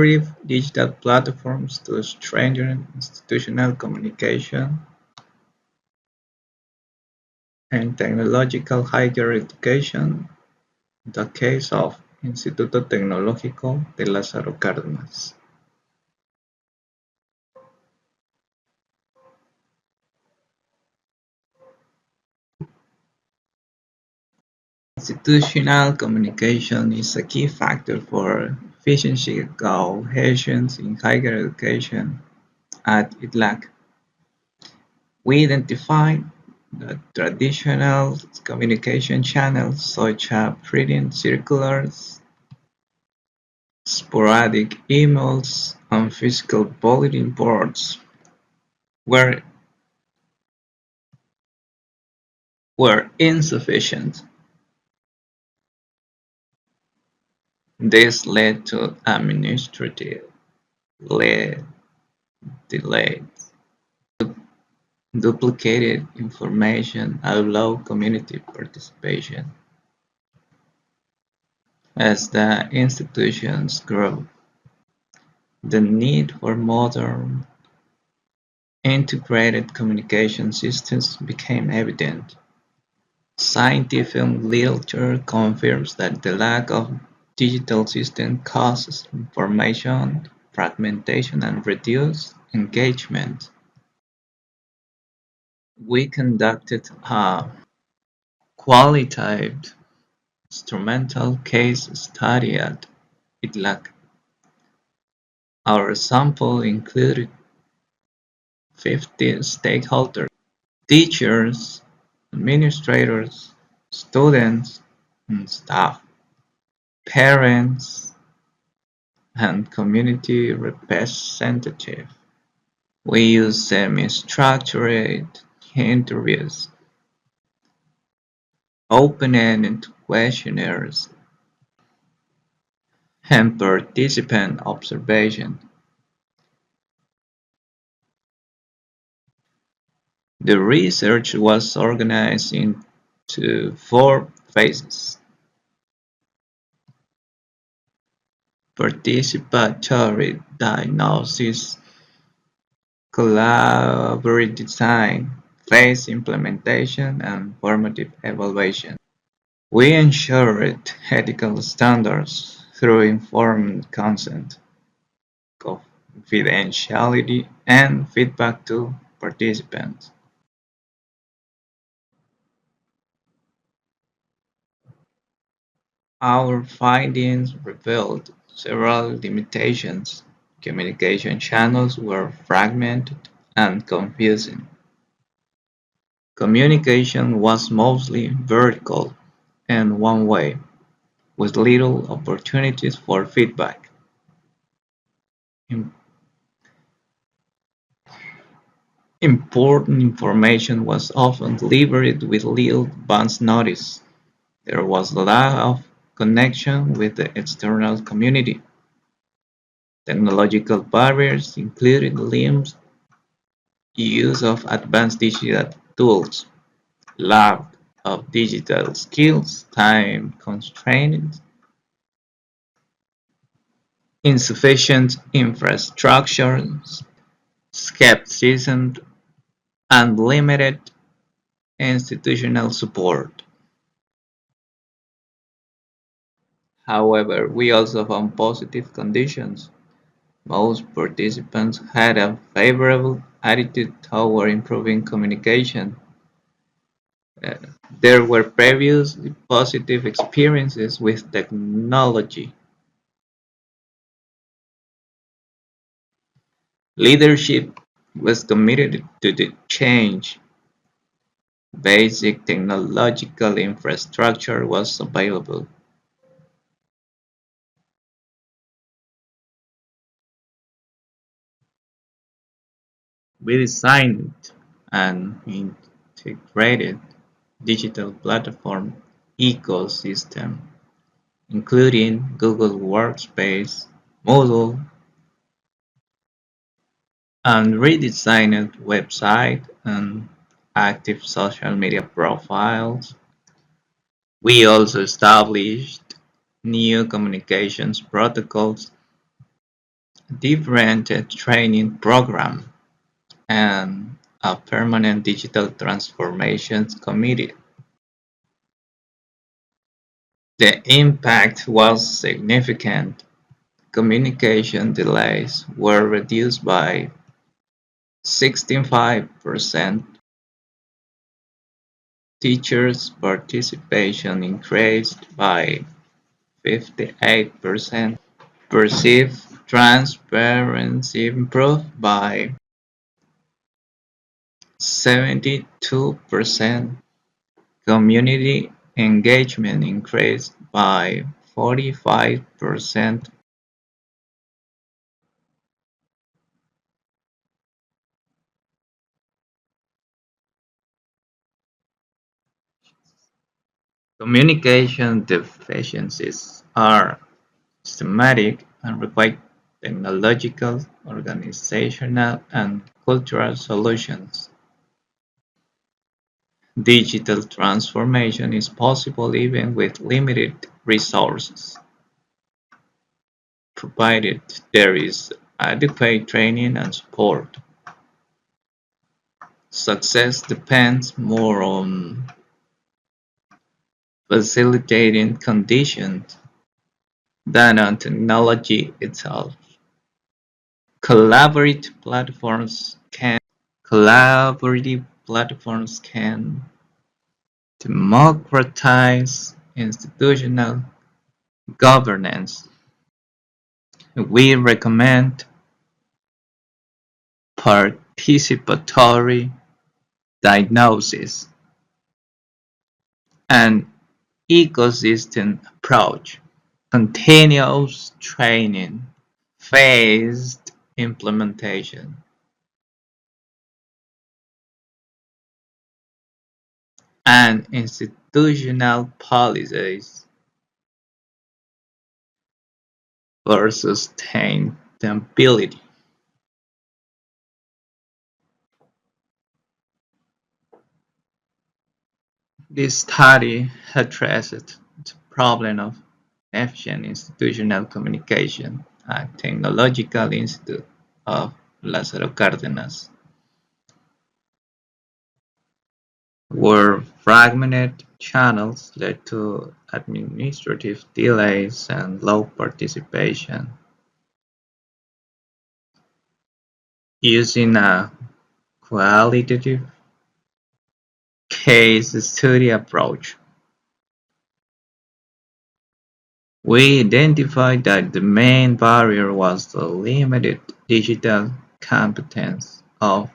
innovative digital platforms to strengthen institutional communication and technological higher education, the case of Instituto Tecnológico de Lázaro Cárdenas. Institutional communication is a key factor for efficiency cohesion in higher education at ITLAC. We identified the traditional communication channels such as printed circulars, sporadic emails, and physical bulletin boards were insufficient. This led to administrative delays, duplicated information, and low community participation. As the institutions grew, the need for modern, integrated communication systems became evident. Scientific literature confirms that the lack of digital systems causes information fragmentation and reduced engagement. We conducted a qualitative instrumental case study at ITLAC. Our sample included 50 stakeholders: teachers, administrators, students and staff, parents, and community representatives. We used semi-structured interviews, open-ended questionnaires, and participant observation. The research was organized into 4 phases: participatory diagnosis, collaborative design, phase implementation, and formative evaluation. We ensured ethical standards through informed consent, confidentiality, and feedback to participants. Our findings revealed several limitations. Communication channels were fragmented and confusing. Communication was mostly vertical and one-way, with little opportunities for feedback. Important information was often delivered with little advance notice. There was a lack of connection with the external community. Technological barriers included limited use of advanced digital tools, lack of digital skills, time constraints, insufficient infrastructure, skepticism, and limited institutional support. However, we also found positive conditions. Most participants had a favorable attitude toward improving communication. Uh, there were previously positive experiences with technology. Leadership was committed to the change. Basic technological infrastructure was available. We designed an integrated digital platform ecosystem, including Google Workspace, Moodle, and redesigned website and active social media profiles. We also established new communications protocols different training program, and a permanent digital transformations committee. The impact was significant. Communication delays were reduced by 65%, teachers' participation increased by 58%, perceived transparency improved by 72%, community engagement increased by 45%. Communication deficiencies are systematic and require technological, organizational, and cultural solutions. Digital transformation is possible even with limited resources, provided there is adequate training and support. Success depends more on facilitating conditions than on technology itself. Collaborative platforms can Collaborative platforms can democratize institutional governance. We recommend participatory diagnosis and ecosystem approach, continuous training, phased implementation, and institutional policies for sustainability. This study addressed the problem of efficient institutional communication at Technological Institute of Lázaro Cárdenas, where fragmented channels led to administrative delays and low participation. Using a qualitative case study approach, we identified that the main barrier was the limited digital competence of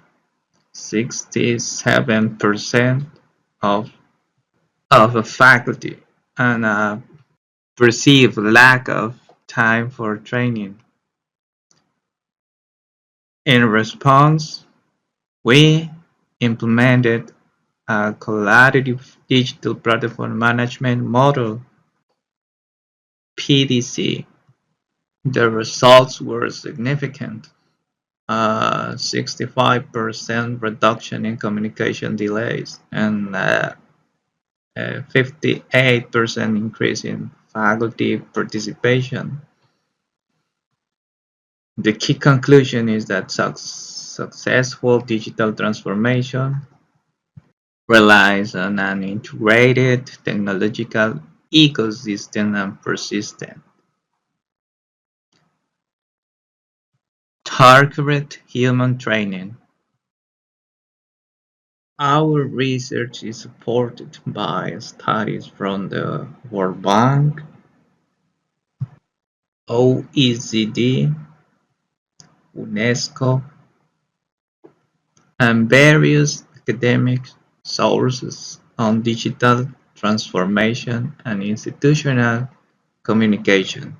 67% of, of the faculty and a perceived lack of time for training. In response, we implemented a collaborative digital platform management model (PDC). The results were significant: a 65% reduction in communication delays and a 58% increase in faculty participation. The key conclusion is that successful digital transformation relies on an integrated technological ecosystem and persistent, targeted human training. Our research is supported by studies from the World Bank, OECD, UNESCO, and various academic sources on digital transformation and institutional communication.